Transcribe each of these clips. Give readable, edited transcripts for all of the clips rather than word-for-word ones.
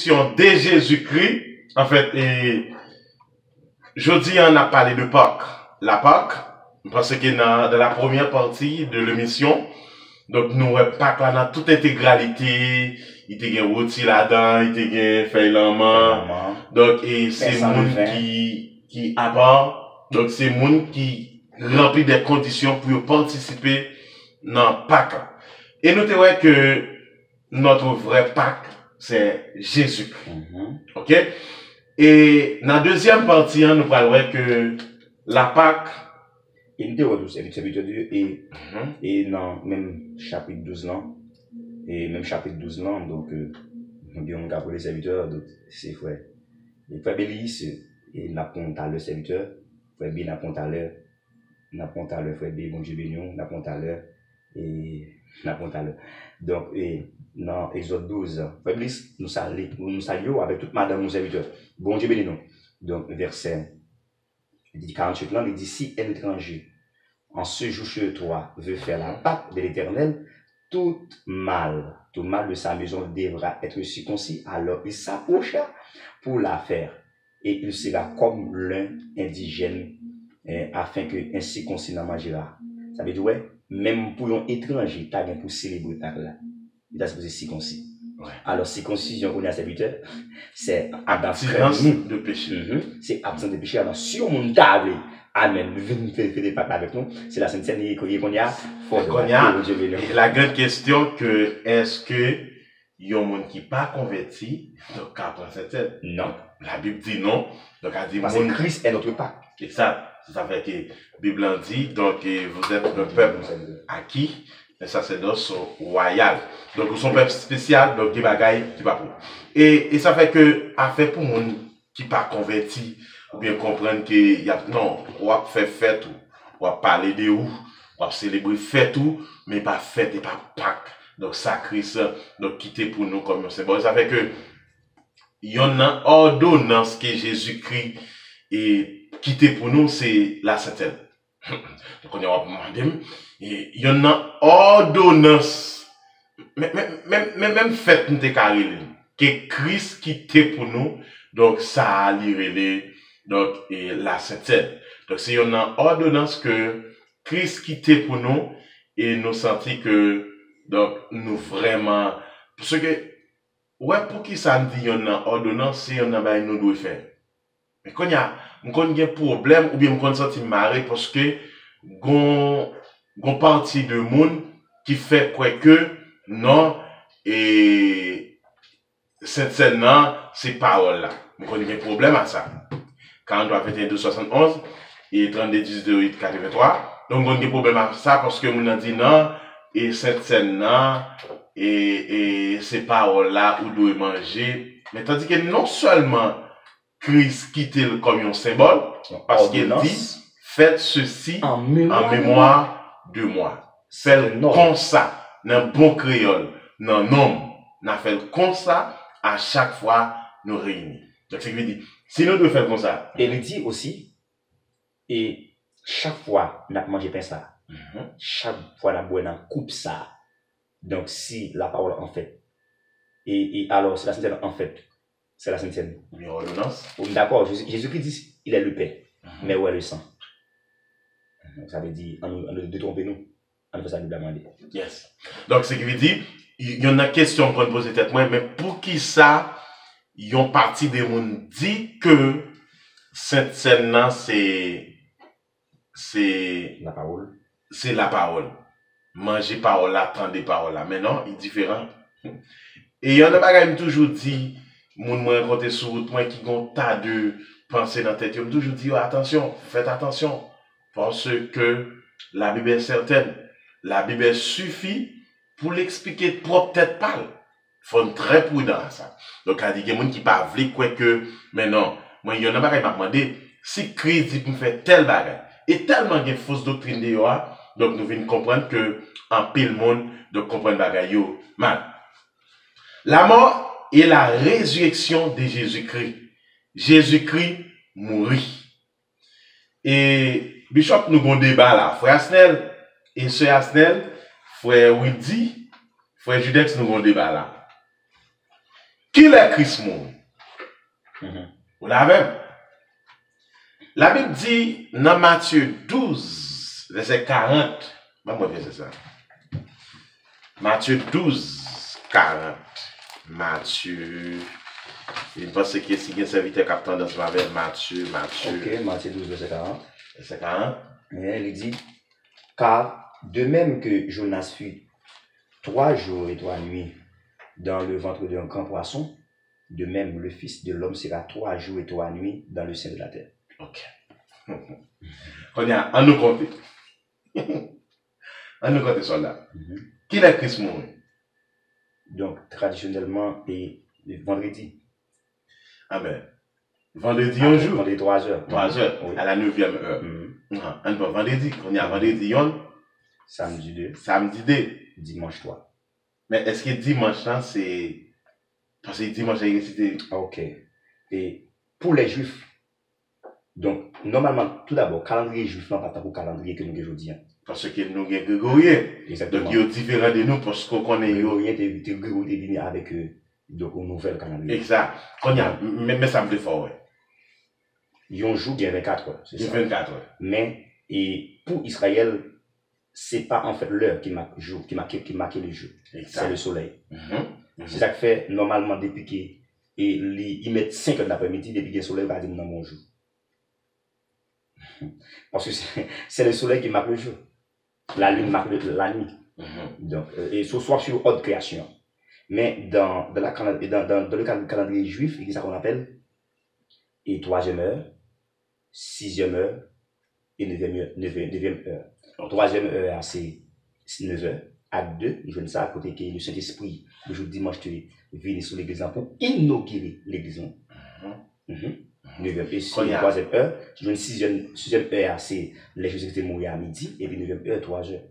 résurrection de Jésus-Christ, en fait, et jeudi, on a parlé de Pâques. La Pâques, parce que dans la première partie de l'émission, donc nous, Pâques là, dans toute intégralité, il y a rôti là-dedans, il y a feuille l'amant, donc, et c'est monde qui apprend, donc c'est monde qui remplit des conditions pour participer dans Pâques. Et notez ouais que notre vrai Pâques, c'est Jésus-Christ. Ok? Et dans la deuxième partie, nous parlerons que la Pâques, il nous dit serviteur de Dieu et dans même chapitre 12 là, et même chapitre 12 là, donc, nous avons pour les serviteurs, donc, c'est frère. Et frère Bélis, et n'a pas le serviteur, frère B n'a pas l'heure, n'a pas le frère B, bon Dieu béni, n'a pas l'heure, et n'a pas l'heure. Donc, et dans Exode 12, frère Bélis, nous saluons avec toute madame nos serviteurs. Bon Dieu béni nous. Donc, verset 48 là, il dit si un étranger, en ce jour chez toi, veut faire la Pâque de l'Éternel, tout mal de sa maison devra être circoncis, alors il s'approcha pour la faire, et il sera comme l'un indigène, afin que un circoncis n'en mangera. Ça veut dire, ouais, même pour un étranger, tu as bien pour célébrer Pâques là, il a supposé circoncis. Ouais. Alors, circoncision qu'on a serviteur, c'est absence de péché. C'est absence de péché. Alors, sur mon table, amen, venez faire des Pâques avec nous. C'est la Sainte Seine qu'on y a. La grande question que, est-ce que il y a un monde qui n'est pas converti, donc après cette scène? Non. La Bible dit non. Donc, elle dit, parce que Christ est notre Pâques. Et ça fait que la Bible en dit, donc, vous êtes un peuple acquis. Les sacerdoces sont royales. Donc, ils sont peuple spécial, donc, des bagailles, qui va pour. Et ça fait que, affaire pour monde qui pas converti, ou bien comprendre que, non, on va faire fête, on va parler de où, on va célébrer fête tout, mais pas fête et pas Pâques. Donc, sacré ça, donc, quitter pour nous comme un symbole. Ça fait que, il y en a ordonnance que Jésus-Christ est quitté pour nous, c'est la Sainte. Donc, on y va demander, il y en a ordonnance, même fait nous déclarer que Christ quitté pour nous, donc ça a l'irélé, donc et la Sainte. Donc c'est une ordonnance que Christ quitté pour nous et nous sentons que donc nous vraiment parce que ouais pour qui ça dit une ordonnance c'est une bail nous doit faire. Mais quand il y a un problème ou bien on senti marrer parce que gon partie de monde qui fait quoi que non et cette scène là ces paroles là on a un problème à ça quand on doit faire 271 et 32 18 83 donc on a un problème à ça parce que on a dit non et cette scène là et ces paroles là ou doit manger mais tandis que non seulement Christ quitte comme un symbole parce qu'il dit faites ceci en mémoire de moi. Faites comme ça, dans bon créole, dans nom, n'a fait comme ça à chaque fois nous réunir. Donc, c'est ce qu'il dit. Si nous devons faire comme ça. Et il dit aussi, et chaque fois, nous avons mangé pain ça. Chaque fois, nous avons coupe ça. Donc, si la parole en fait, et alors, c'est la Sainte en fait, c'est la Sainte Seine. D'accord, Jésus-Christ dit, il est le pain, mais où est le sang? Ça veut dire, on ne détromper nous. On fait ça nous demander. Yes. Donc, ce qui veut dire, il y en a une question qu'on pose peut-être moi, mais pour qui ça, il y a une partie des monde dit que cette scène-là, c'est la parole. C'est la parole. Manger parole là, attendre parole là. Mais non, il est différent. Et il y en a pas qui toujours dit, moun moi rencontré sur route, moi qui ont tas de pensées dans la tête, ils me toujours dit, oh, attention, faites attention. Parce que la Bible est certaine. La Bible suffit pour l'expliquer propre tête pâle. Faut être très prudent à ça. Donc, il y a des gens qui parlent quoi que, mais non. Moi, il y en a pas qui m'a demandé, si Christ dit pour me faire tel bagage, et tellement de fausses doctrines de yo, donc nous venons comprendre que, en pile monde, de comprendre bagage yo, mal. La mort et la résurrection de Jésus-Christ. Jésus-Christ mourit. Et, Bishop, nous avons débat là. Frère Asnel et Sœur Asnel, frère Wildy, frère Judex, nous avons débat là. Qui est Christ moun? Vous l'avez? La Bible dit dans Matthieu 12, verset 40. Moi, verset ça. Matthieu 12, 40. Matthieu. Il pense que si il y a un serviteur qui a tendance à faire Matthieu. Ok, Matthieu 12, verset 40. Verset 40. Et il dit, car de même que Jonas fut 3 jours et 3 nuits dans le ventre d'un grand poisson, de même le Fils de l'homme sera 3 jours et 3 nuits dans le sein de la terre. Ok. On nous compte. On nous compte cela. Qui est Christ moun? Donc, traditionnellement, et vendredi. Amen. Vendredi, un jour. Vendredi 3 heures. 3 heures, oui. À la 9e heure. On va vendredi. On y a vendredi, samedi 2. Samedi 2. Dimanche 3. Mais est-ce que dimanche, là, c'est. Parce que dimanche, c'était. Ok. Et pour les juifs, donc, normalement, tout d'abord, calendrier juif, non, pas pour calendrier que nous avons aujourd'hui. Parce que nous avons grégorien. Exactement. Donc, il est différent de nous parce qu'on connaît. Grégorien, tu venu avec donc, une nouvelle calendrier. Exact. Mais ça me fait fort, ouais. Il y a un jour, il y a 24 heures. C'est ça. 24 heures. Mais, et pour Israël, c'est pas en fait l'heure qui marque le jour, qui marque le jour. C'est le soleil. C'est ça que fait, normalement, depuis qu'ils mettent 5 heures de l'après-midi, depuis que le soleil va dire dans mon jour. Parce que c'est le soleil qui marque le jour. La lune marque la nuit. Donc, et ce soit sur haute création. Mais dans le calendrier juif, il y a ça qu'on appelle et 3e heure, 6e heure et 9e heure. 3e heure, c'est 9 heures. Acte 2, je ne sais pas à côté que le Saint-Esprit, le jour de dimanche, tu venu sur l'église pour inaugurer l'église. 9e heure, 3e heure. Une 6e heure, c'est les jours qui étaient morts à midi, et puis 9e heure, 3 heures.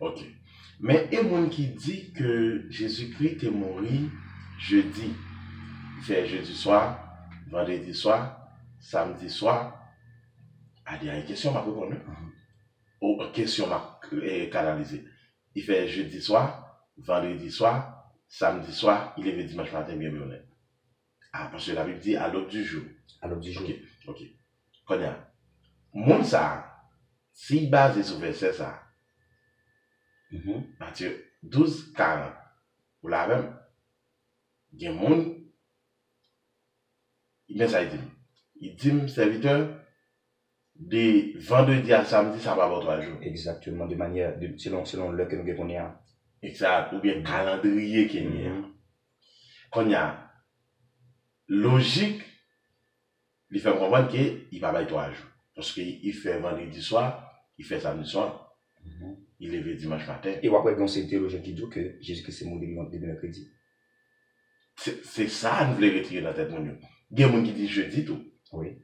Ok. Mais il y a quelqu'un qui dit que Jésus-Christ est mort jeudi. Il fait jeudi soir, vendredi soir, samedi soir. Il y a une question, ma répondu. Ou une question, ma canalisée. Il fait jeudi soir, vendredi soir, samedi soir, il est dimanche matin, bien honnête. Ah, parce que la Bible dit à l'aube du jour. À l'aube du jour. Ok. Konya. Moun ça, si basé sur verset ça, Matthieu 12, 40, vous l'avez, il y a un monde, il dit, serviteur, de vendredi à samedi, ça va avoir 3 jours. Exactement, de manière, selon l'heure que nous avons. Exact, ou bien calendrier qui est mis. Quand il y a logique, il fait comprendre qu'il va avoir 3 jours. Parce qu'il fait vendredi soir, il fait samedi soir. Il lève dimanche matin. Et après, c'est une théologie qui dit que Jésus-Christ est mort de mercredi. C'est ça nous voulons retirer dans la tête de nous. Il y a des gens qui disent jeudi tout. Oui.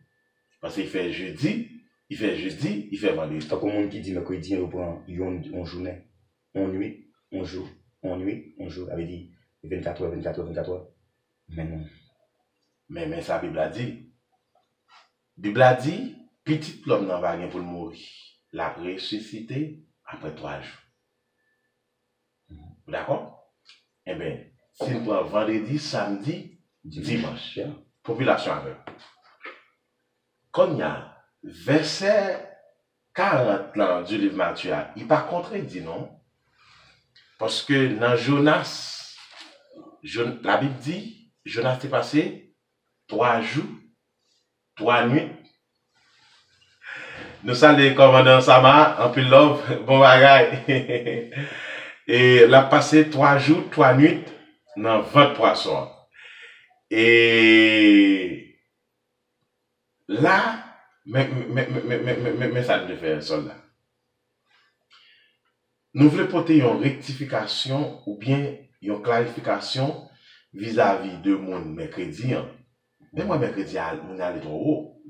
Parce qu'il fait jeudi, il fait vendredi. Tant qu'on monde qui dit mercredi, on prend une journée, on nuit, on jour, on nuit, on jour. Avait dit 24 heures, 24 heures, 24 heures. Mais non. Mais ça, la Bible a dit. La Bible a dit, petit l'homme n'a pas rien pour mourir. La ressuscité après 3 jours. D'accord? Eh bien, si nous prenons vendredi, samedi, dimanche, population avec. Quand il y a verset 40 là, du livre Matthieu, il n'est pas contredit, non? Parce que dans Jonas, la Bible dit, Jonas est passé 3 jours, 3 nuits. Nous saluons commandant Sama, en pile love, bon bagaille. Et il a passé 3 jours, 3 nuits dans 20 poissons. Et là, mais ça devait faire soldat. Nous voulons porter une rectification ou bien une clarification vis-à-vis de mon mercredi. Mais moi, mercredi, on est allé trop haut.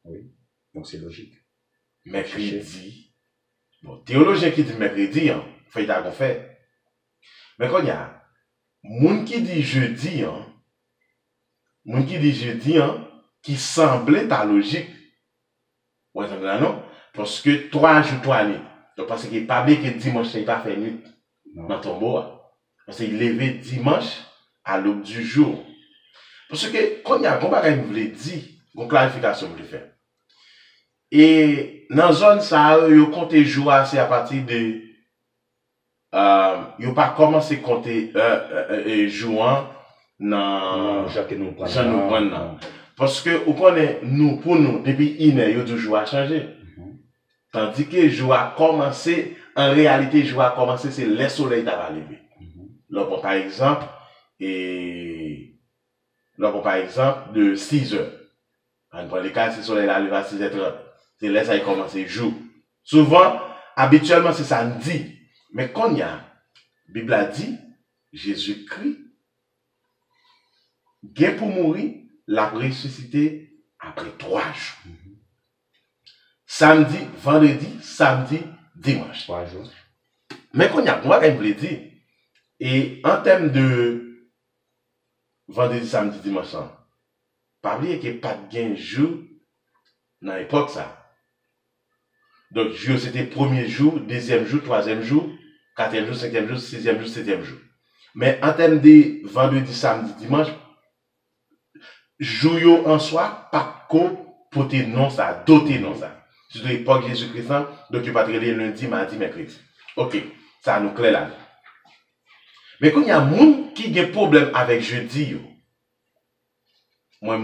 Oui, donc c'est logique. Mercredi. Bon, théologien qui dit mercredi, fait qu'on fait. Mais quand il y a moun qui dit jeudi, qui semblait ta logique. Ouais, ça non? Parce que 3 jours, 3 nuits. Donc, parce qu'il n'est pas bien que dimanche, il n'est pas fait nuit dans ton bois. Parce qu'il levé dimanche à l'aube du jour. Parce que quand il y a un bagage que vous dire, une clarification que vous faire. Et dans la zone, ça, vous comptez jouer assez à partir de. Vous pas commencé à compter jouant dans. Non, Jacques nous prend. Jean nous prend. Parce que, vous connaissez, nous, pour nous, depuis une heure, vous toujours à changer. Tandis que je a commencé, en réalité, je a commencé, c'est le soleil va lever. Là, par exemple, de 6 heures. On prend les cas, si le soleil arrive à 6h30. C'est là ça a commencé jour. Souvent, habituellement, c'est samedi. Mais quand il y a, la Bible a dit, Jésus-Christ, gain pour mourir, l'a ressuscité après 3 jours. Samedi, vendredi, samedi, dimanche. 3 jours. Mais quand il y a, moi, quand je voulais dire, et en termes de vendredi, samedi, dimanche, pas oublier qu'il n'y a pas de gain jour dans l'époque ça. Donc, jour, c'était premier jour, deuxième jour, troisième jour, quatrième jour, cinquième jour, sixième jour, septième jour. Mais en termes de vendredi, samedi, dimanche, jour en soi, pas qu'on porter non ça, doter non ça. Sur l'époque Jésus-Christ, donc il pas traiter lundi, mardi, mercredi. Ok, ça nous clair là. Mais quand il y a des gens qui ont des problèmes avec jeudi, moi,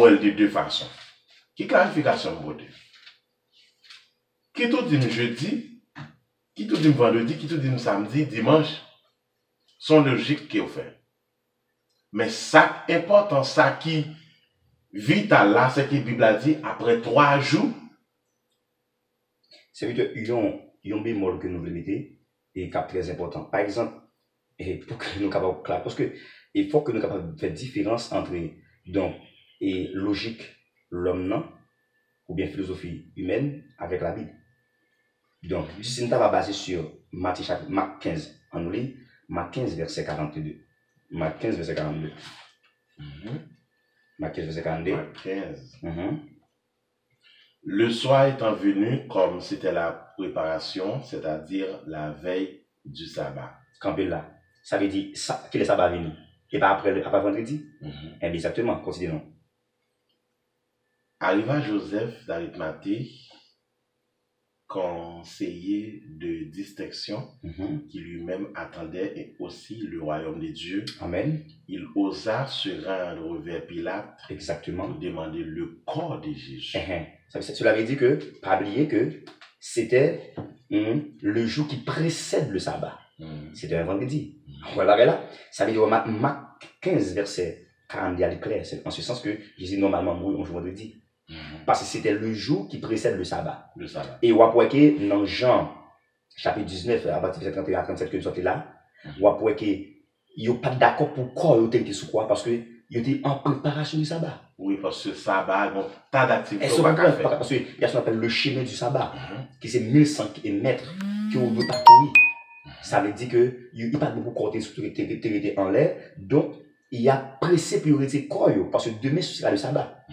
de deux façons. Qui clarification pour deux? Qui tout dit jeudi, qui tout dit vendredi, qui tout dit samedi, dimanche, sont logiques qui ont fait. Mais ça, important, ça qui vital là, c'est que la Bible a dit, après 3 jours, c'est vrai qu'il y a un bémol que nous voulons mettre et qui est très important. Par exemple, et pour que nous capables clair, parce que il faut que nous capables de faire différence entre donc et logique l'homme non ou bien philosophie humaine avec la Bible. Donc, si nous sommes basé sur Matthieu chapitre Marc 15, on nous lit Marc 15 verset 42. Marc 15 verset 42. Marc 15 verset 42. Marc 15. Le soir étant venu, comme c'était la préparation, c'est-à-dire la veille du sabbat. Campé là. Ça veut dire que le sabbat venu. Et pas après vendredi. Exactement, continuons. Arriva Joseph d'Arimathée, conseiller de distinction, qui lui-même attendait et aussi le royaume de Dieu. Amen. Il osa se rendre vers Pilate. Exactement. Pour demander le corps de Jésus. Cela veut dire que, pas oublier que c'était le jour qui précède le sabbat. C'était un vendredi. Voilà, là. Ça veut dire Marc 15, verset 40, il y a clair. C'est en ce sens que Jésus normalement mourit un jour vendredi. Parce que c'était le jour qui précède le sabbat. Le sabbat. Et on voit que dans Jean, chapitre 19, à partir de 31 à 37, que nous sommes là, on voit que il n'y a pas d'accord pour quoi il était sous quoi, parce que il était en préparation du sabbat. Oui, parce que le sabbat, donc, tas d'activités. Parce qu'il y a ce qu'on appelle le chemin du sabbat, qui c'est 1100 mètres qu'on doit parcourir. Ça veut dire qu'il n'y a pas beaucoup de côté sur territoire en l'air, donc il y a pressé priorité corps, parce que demain ce sera le sabbat.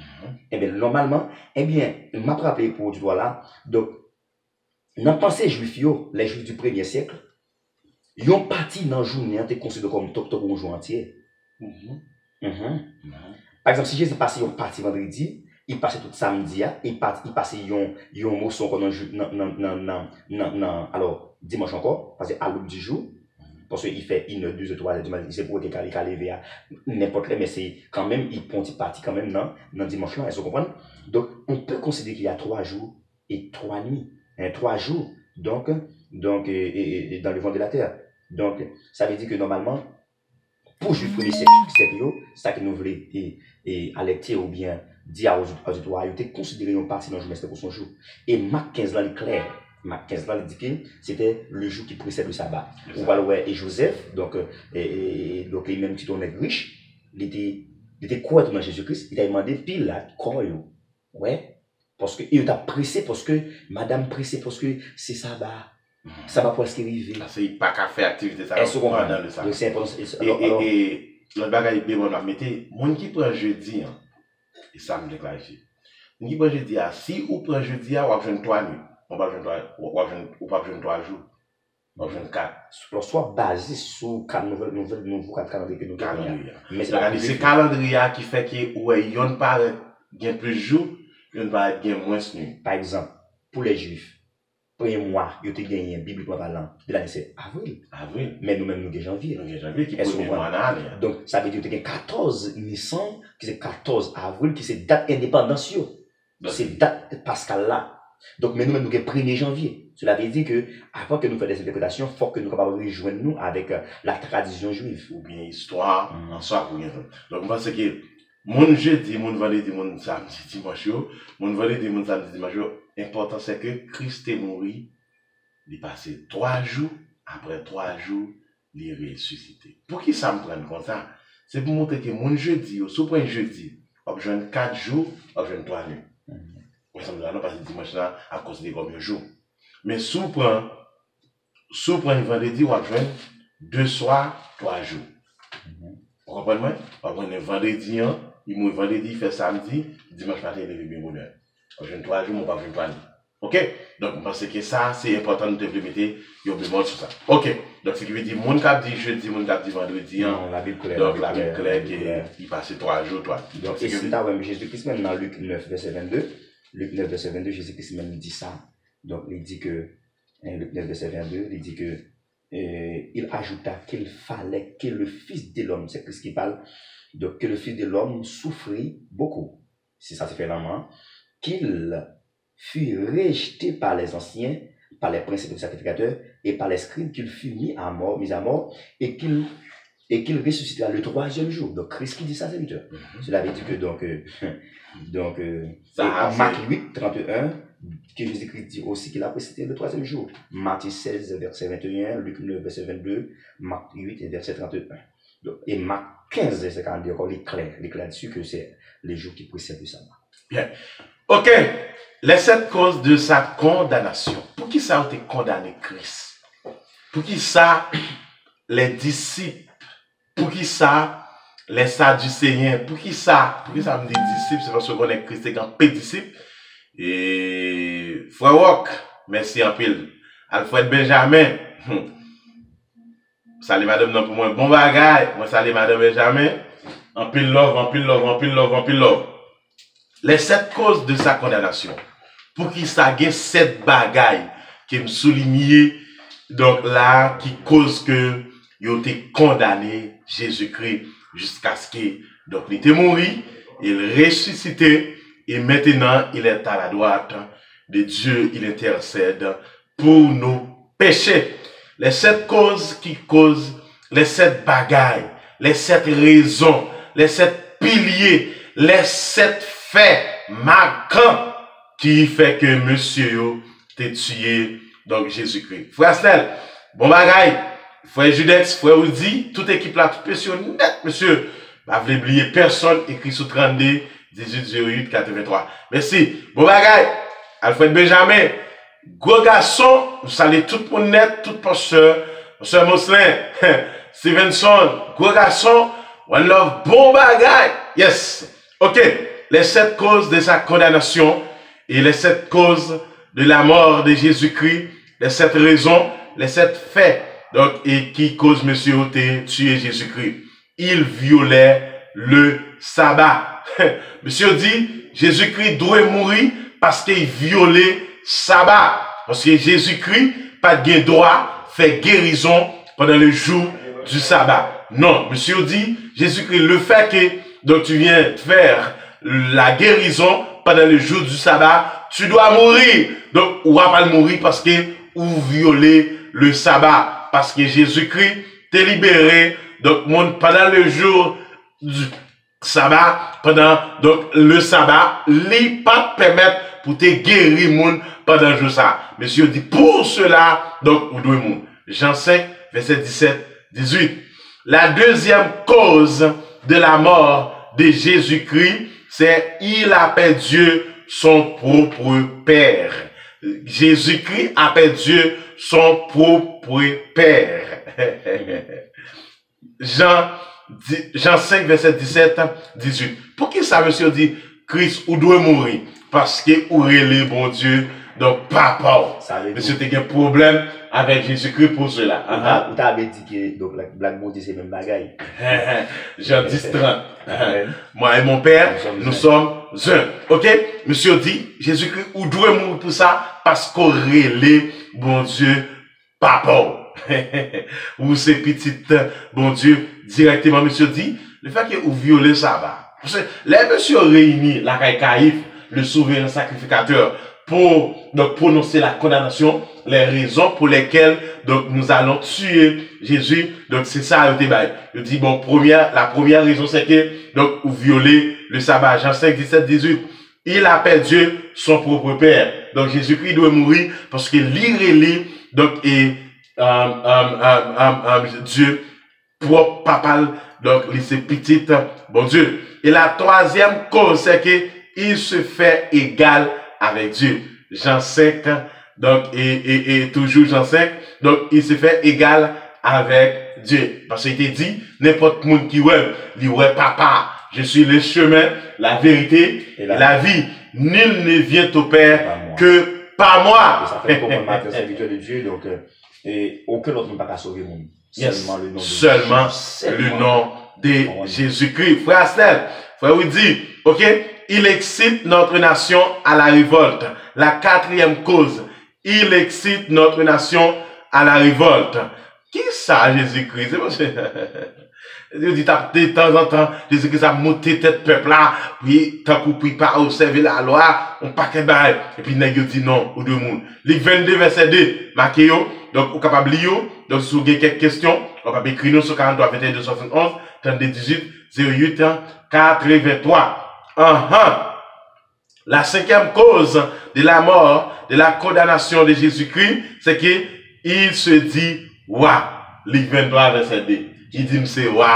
Et bien, normalement, je m'a rappelé pour du doigt là, donc, dans la pensée juif, les juifs du 1er siècle, ils ont parti dans la journée, ils considéré comme top un jour entier. Par exemple, si Jésus passait un parti vendredi, il passait tout samedi, il passait un morceau alors dimanche encore, parce qu'à l'aube du jour, parce qu'il fait 1 heure, 2 heures, 3 heures du matin, c'est pour qu'il lever à n'importe quel, mais c'est quand même, il parti quand même dans dimanche là, vous comprenez? Donc, on peut considérer qu'il y a 3 jours et 3 nuits. 3 jours, donc dans le vent de la terre. Donc, ça veut dire que normalement, pour juif premier siècle, c'est ça que nous voulons alerter ou bien dire aux auditoires, il était considéré une partie dans le jour, mais c'était pour son jour. Et Marc 15 là, il est clair. Marc 15 là, il dit que c'était le jour qui précède le sabbat. On va le voir, et Joseph, donc les mêmes qui tournaient riches, il était quoi dans Jésus-Christ, il a demandé Pilate, quoi, ouais, parce que il t'a pressé, parce que madame pressé, parce que c'est sabbat. Ça va presque arriver. Parce qu'il n'y a pas qu'à faire activité ça dans le sabbat. C'est important. Et le bagage est bon, on mettez, mon qui prend jeudi, et ça me clarifie. Mon qui prend jeudi, si ou prend jeudi, on va jouer 3 nuits. On va jouer 3 jours. Ou jeune 4. Soit basé sur nouveau calendrier que nous avons. Mais c'est calendrier qui fait que, ouais, il y a pas plus de jours, il y a moins de nuits. Par exemple, pour les Juifs, premier mois, ils ont gagné bibliquement parlant de l'année, c'est avril. Avril. Mais nous-mêmes, nous avons janvier. Nous avons janvier qui est le premier mois de l'année. Donc, ça veut dire que 14 Nissan, qui c'est 14 avril, qui c'est date indépendance. C'est date Pascal là. Donc, mais nous-mêmes, nous avons 1er janvier. Cela veut dire que, avant que nous fassions des interprétations, il faut que nous capables de rejoindre nous avec la tradition juive. Ou bien histoire, en soi, pour rien. Donc, je pense que, mon jeudi, mon vendredi, mon samedi, dimanche, mon vendredi, mon samedi, dimanche, l'important c'est que Christ est mort, il est passé 3 jours, après 3 jours, il est ressuscité. Pour qui ça me prend comme ça? C'est pour montrer que mon jeudi, sous point jeudi, on besoin 4 jours, on besoin 3 nuits. Par exemple, là, parce que dimanche là, à cause de comme un jour. Mais sous point vendredi, on besoin 2 soirs, 3 jours. Vous comprenez moi? On prend le vendredi, il vendredi, il fait samedi, dimanche matin, il est bien bonheur. On besoin 3 jours, on pas besoin 3 nuits. Ok? Donc, je pense que ça, c'est important de développer, il y a besoin sur ça. Ok? Donc, ce qui veut dire, mon cap dit jeudi, mon cap dit vendredi. Non, la Bible claire. Donc, la Bible claire, il passe 3 jours, 3. Donc, et si tu as Jésus-Christ, même dans Luc 9, verset 22, Luc 9, verset 22, Jésus-Christ même dit ça. Donc, il dit que, Luc 9, verset 22, il dit que, il ajouta qu'il fallait que le Fils de l'homme, c'est Christ qui parle, donc que le Fils de l'homme souffrit beaucoup. Si ça se fait vraiment, qu'il fut rejeté par les anciens, par les principaux sacrificateurs et par les scribes, qu'il fut mis à mort, et qu'il ressuscitera le 3e jour. Donc Christ qui dit ça, c'est Luther. Cela veut dire que en Marc 8, 31, que Jésus-Christ dit aussi qu'il a ressuscité le 3e jour. Matthieu 16, verset 21, Luc 9, verset 22, Marc 8, verset 31. Donc, et Marc 15, verset 42, encore l'éclair dessus que c'est les jours qui précèdent le sabbat. Bien. Ok. Les 7 causes de sa condamnation. Pour qui ça a été condamné Christ? Pour qui ça, les disciples? Pour qui ça, les Sadducéens? Pour qui ça me dit disciples? C'est parce qu'on est Christ et qu'on est disciples. Et Frère Rock, merci en pile. Alfred Benjamin. Salut madame, non pour moi. Bon bagay. Moi salut madame Benjamin. En pile love, en pile love, en pile love, en pile love. Les 7 causes de sa condamnation. Pour qui ça gagne 7 bagailles qui me souligné donc là qui cause que il a été condamné Jésus-Christ jusqu'à ce qu'il donc il était mort, il ressuscité et maintenant il est à la droite de Dieu, il intercède pour nos péchés. Les 7 causes qui causent les 7 bagailles, les 7 raisons, les 7 piliers, les 7 faits marquants qui fait que monsieur t'a tué donc Jésus-Christ. Frère Snell, bon bagaille, frère Judex, frère Oudi, toute équipe là, toute pression net, monsieur. Pas vous oublier personne écrit sous 32 18 08 83. Merci. Bon bagaille, Alfred Benjamin, gros garçon, vous saluez tout pour net, tout pasteur, pasteur Moslin, Stevenson, gros garçon, one love, bon bagaille. Yes. Ok. Les 7 causes de sa condamnation et les 7 causes de la mort de Jésus-Christ, les 7 raisons, les 7 faits donc, et qui causent monsieur de tuer Jésus-Christ. Il violait le sabbat. Monsieur dit, Jésus-Christ doit mourir parce qu'il violait sabbat. Parce que Jésus-Christ pas de droit faire guérison pendant le jour du sabbat. Non, monsieur dit, Jésus-Christ le fait que donc tu viens faire la guérison pendant le jour du sabbat, tu dois mourir. Donc, ou va pas mourir parce que ou violer le sabbat. Parce que Jésus-Christ t'est libéré. Donc, pendant le jour du sabbat, pendant donc, le sabbat, il pas permettre pour te guérir moun pendant le jour ça. Monsieur dit, pour cela, donc, vous devez mourir. Jean 5, verset 17, 18. La deuxième cause de la mort de Jésus-Christ, c'est il appelle Dieu son propre Père. Jésus-Christ appelle Dieu son propre Père. Jean 5, verset 17, 18. Pour qui ça, monsieur dit, Christ, ou doit mourir? Parce que ou relé, bon Dieu, donc papa. Monsieur, t'as un problème avec Jésus-Christ pour cela. Ou t'avais dit que donc la blague bon c'est même bagaille. Jean 10:30. Moi et mon père, nous sommes un. OK? Monsieur dit, Jésus-Christ, ou doit mourir pour ça parce qu'on relève, bon Dieu, papa. Ou ces petites, bon Dieu, directement, monsieur dit, le fait que vous violez ça va. Parce que les monsieur réunis, la caïf, le souverain sacrificateur, pour donc prononcer la condamnation, les raisons pour lesquelles donc nous allons tuer Jésus. Donc c'est ça le débat. Je dis bon, la première raison c'est que donc vous violez le sabbat. Jean 5, 17, 18. Il appelle Dieu son propre père. Donc Jésus-Christ doit mourir parce que l'irélé donc est Dieu propre papa donc c'est petite bon Dieu. Et la troisième cause c'est que il se fait égal avec Dieu. Jean 5, donc, et toujours Jean 5, donc, il se fait égal avec Dieu. Parce qu'il était dit, n'importe monde qui ouais, papa, je suis le chemin, la vérité et la vie. Nul ne vient au Père que par moi. Et ça fait comprendre ma serviteur de Dieu, donc, et aucun autre ne peut pas sauver mon nom. Seulement le nom de Jésus-Christ. Frère Astel, frère vous dit, ok? Il excite notre nation à la révolte. La quatrième cause, il excite notre nation à la révolte. Qui ça, Jésus-Christ? C'est parce que, je dis, de temps en temps, Jésus-Christ a monté tête peuple là, puis, tant qu'on prie pas observer la loi, on paquet bail. Et puis, il dit non, ou deux monde. Ligue 22, verset 2, marqué yo, donc, vous capable lire, donc, si vous avez quelques questions, on va écrire nous sur 43, 21, 271, 32, 18, 08, 83. La cinquième cause de la mort, de la condamnation de Jésus-Christ, c'est que il se dit waouh. Livre 23, verset 2. Il dit c'est waouh.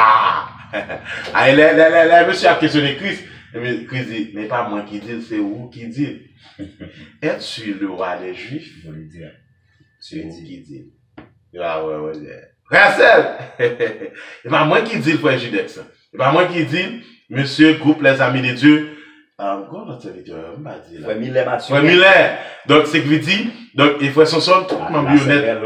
Monsieur a questionné Christ. Et Christ dit, mais pas moi qui dis, c'est vous qui dit. Es-tu le roi des Juifs? Je veux dire. C'est vous qui dit. Ah ouais. Racel! C'est pas moi qui dis le frère Judex. C'est pas moi qui dis, monsieur, groupe les amis de Dieu. Frère Miller, Mathieu. Frère Miller. Donc, c'est que vous dit, donc, il faut son son, tout le monde honnête.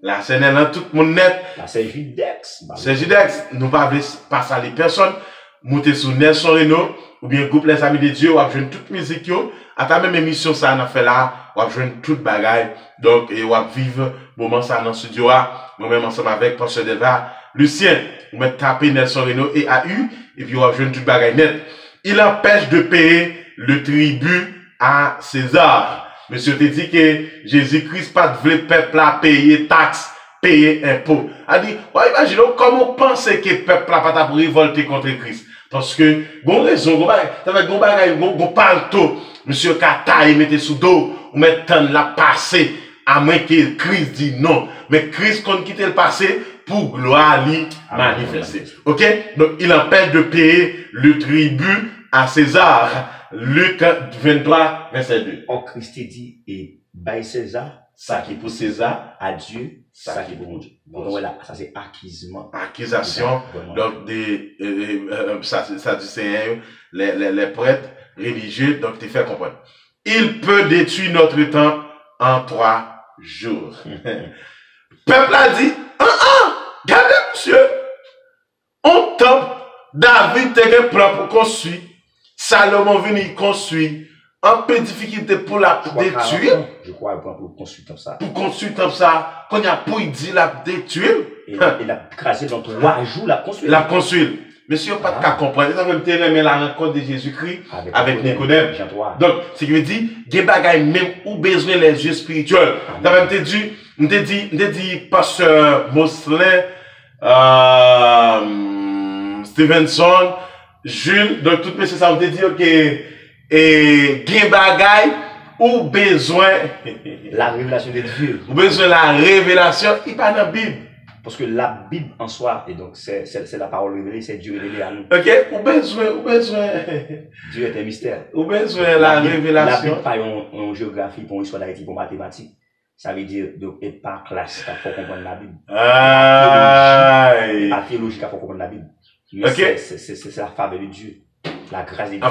La Sénélande, tout le monde net. La Saint-Judex. Saint-Judex, nous pas passer à les personnes, monter sur Nelson Renault, ou bien groupe les amis de Dieu, ou jouer toute musique, yo. À ta même émission, ça, on a fait là, ou jouer toute bagaille. Donc, et ou vivre, moment ça dans le studio, moi-même ensemble avec Pasteur Delva, Lucien, ou mettre taper Nelson Renault et AU, et puis ou jouer toute bagaille net. Il empêche de payer le tribut à César. Monsieur te dit que Jésus-Christ pas de vrai peuple à payer taxes, payer impôts. A dit, imaginez comment penser que peuple là pas ta pour révolter contre Christ. Parce que, bon raison, bon palto, monsieur Kata, il mettait sous dos, ou mettant la passé, à moins que Christ dit non. Mais Christ compte quitter le passé pour gloire lui manifester. Ok? Donc, il empêche de payer le tribut à César. Luc 23, verset 2. Oh, Christ dit, et by César, ça qui est pour César, à Dieu, ça qui est pour Dieu. Donc voilà, ça c'est acquisement. Accusation, donc des, ça du Seigneur, les prêtres religieux, donc tu fais comprendre. Il peut détruire notre temps en 3 jours. Peuple a dit, regardez monsieur, on tombe, David te un plan pour construire. Salomon venu construire un peu de difficulté pour la détruire. Je crois pour construire comme ça. Pour construire comme ça, quand il y a pour dire la détruire. Et la crasé dans 3 jours, la construire. La construire. Monsieur, pas de cas comprendre. Ça veut dire mais la rencontre de Jésus-Christ avec Nicodème. Donc, ce qui veut dire, il y a des bagages même ou besoin les yeux spirituels. Ça veut dire, on te dit, pasteur Mosley, Stevenson, Jules, donc tout ça, ça veut dire que et gen bagay ou besoin la révélation de Dieu. Ou besoin la révélation, il pas dans la Bible. Parce que la Bible en soi, et donc c'est la parole révélée, c'est Dieu révélé à nous. Ok, ou besoin. Dieu est un mystère. Ou besoin la révélation. La Bible pas en géographie, pour histoire d'Haïti, pour mathématiques. Ça veut dire, donc, et pas classique, il faut comprendre la Bible. Pas théologique, il faut comprendre la Bible. Mais c'est la faveur de Dieu. La grâce de Dieu.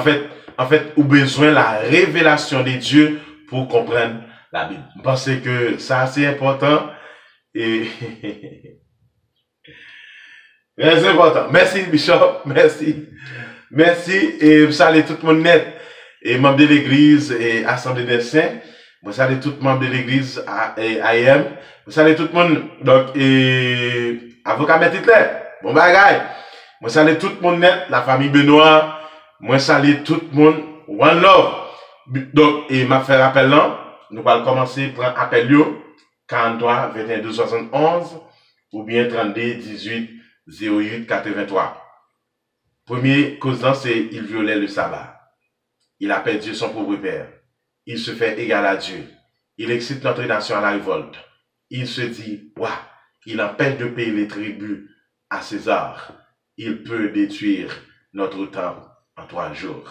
En fait, ou besoin la révélation de Dieu pour comprendre la Bible. Parce que ça, c'est important. Et c'est important. Merci, Bishop. Merci. Merci. Et vous salue tout le monde net. Et membre de l'église et Assemblée des Saints. Vous salue tout le membre de l'église AM. Vous salue tout le monde. Donc, avocat Maître Hitler. Bon bagaille. Moi salue tout le monde net. La famille Benoît. Moi salue tout le monde. One love. Donc, et m'a fait rappel là. Nous allons commencer par appel 43 21 12 71 ou bien 32 18 08 83. Premier causant, c'est il violait le sabbat. Il a perdu son propre père. Il se fait égal à Dieu. Il excite notre nation à la révolte. Il se dit, waouh, il empêche de payer les tribus à César. Il peut détruire notre temple en 3 jours.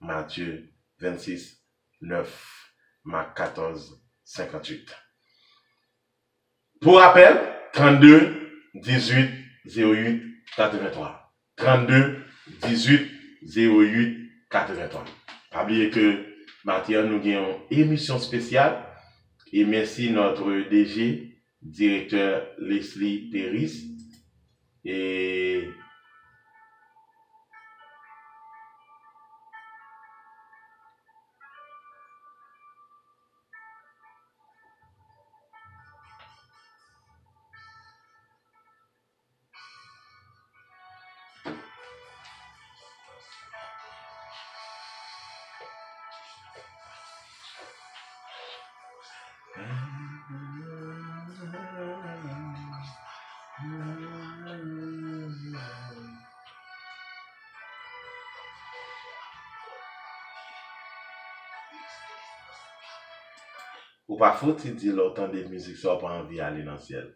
Matthieu 26, 9, Marc 14, 58. Pour rappel, 32, 18, 08, 83. 32, 18, 08, 83. Pas oublier que maintenant nous avons une émission spéciale et merci notre DG, directeur Leslie Terris et ou pas faut il dit l'autant de musique ça pas envie d'aller dans le ciel.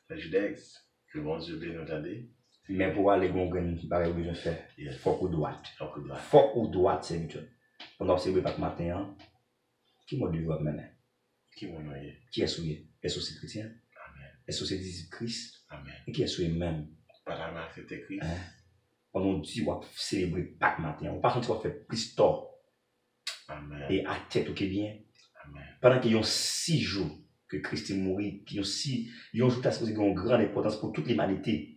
Judex, que bon Dieu bénisse nous entendez. Mais pour aller gongen, pareil besoin faire. Faut qu'on droite. Faut qu'on droite c'est mieux. Pendant ce pas matin, qui m'a dû voir maintenant? Qui m'a noyé? Qui est souillé? Est-ce que c'est chrétien? Amen. Est-ce que c'est disciple Christ? Amen. Et qui est souillé même? Par la marque c'était Christ. On nous dit on va célébrer Pâques matin. On pas sentir on faire plus tort. Amen. Et à tête ou qui bien. Amen. Pendant qu'il y a 6 jours que Christ est mort, qu'il y a 6 jours qui a une grande importance pour toute l'humanité.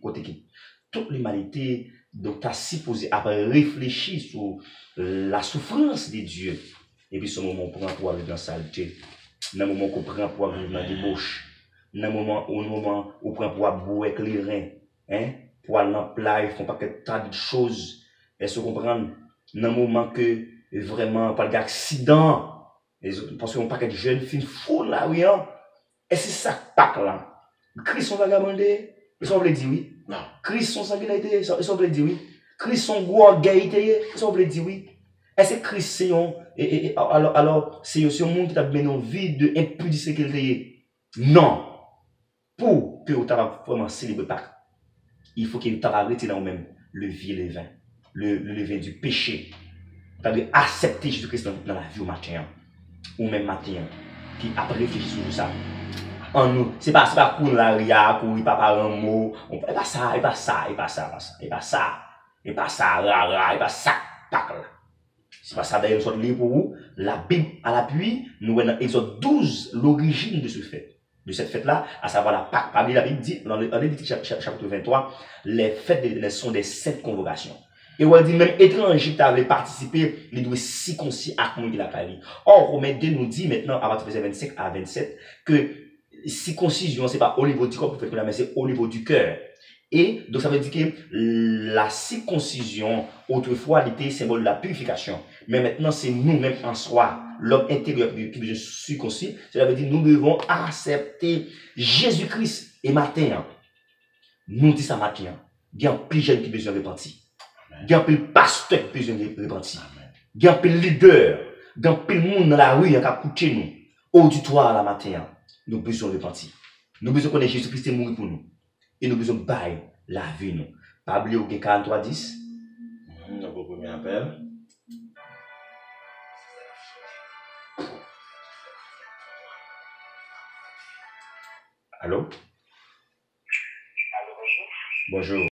Toute l'humanité, donc, tu as supposé réfléchir sur la souffrance de Dieu. Et puis, ce moment, on prend pour vivre dans la saleté. Dans le moment qu'on prend pour vivre dans la débauche. Dans le moment où on prend pour boire avec les reins. Hein? Pour aller dans la plage, ils font pas que tant de choses. Est-ce que vous comprenez? Dans le moment que vraiment, pas d'accident. Parce qu'on pas que de jeunes filles fous là, oui, hein? Et c'est ça, Pâques là. Christ son vagabondé. Ils sont dire oui. Non. Christ son sanguinité. Ils sont dire oui. Christ son gros orgueillité. Ils sont dire oui. Et c'est Christ, c'est alors, c'est un monde qui a mené une vie de impudicité. Non. Pour que vous ayez vraiment célébré Pâques, il faut qu'il y ait arrêté dans vous-même le vieux levain. Le levain du péché. Vous avez accepté Jésus-Christ dans la vie au matin. Ou même matin. Qui a réfléchi sur ça. En nous, c'est pas pour la ria, pour pas par un mot, et pas ça, et pas ça, et pas ça, et pas ça, et pas ça, et pas ça, tac là. C'est pas ça d'ailleurs, soit livre pour vous, la Bible à l'appui, nous voyons dans Exode 12 l'origine de ce fait, de cette fête-là, à savoir la Pâque. La Bible dit, dans Lévitique chapitre 23, les fêtes sont des 7 convocations. Et on dit même étranger qui avait participé, il doit circoncis à comment il a parlé. Or, Romains 2 nous dit maintenant, à partir de 25 à 27, que circoncision, c'est pas au niveau du corps, mais c'est au niveau du cœur. Et donc ça veut dire que la circoncision, autrefois, elle était symbole de la purification. Mais maintenant, c'est nous-mêmes en soi, l'homme intérieur qui veut circoncis. Cela veut dire que nous devons accepter Jésus-Christ. Et matin, nous disons ça matin, il y a un plus jeune qui besoin de repentir. Il y a un plus pasteur qui besoin de repentir. Il y a un plus leader, il y a un plus monde dans la rue qui a écouté nous. Auditoire la matin. Nous besoin de repentir. Nous besoin connaître Jésus-Christ est mort pour nous. Et nous besoin de bailler la vie nous. Pas oublier au 43 10. Notre premier appel. Allô? Bonjour. Bonjour.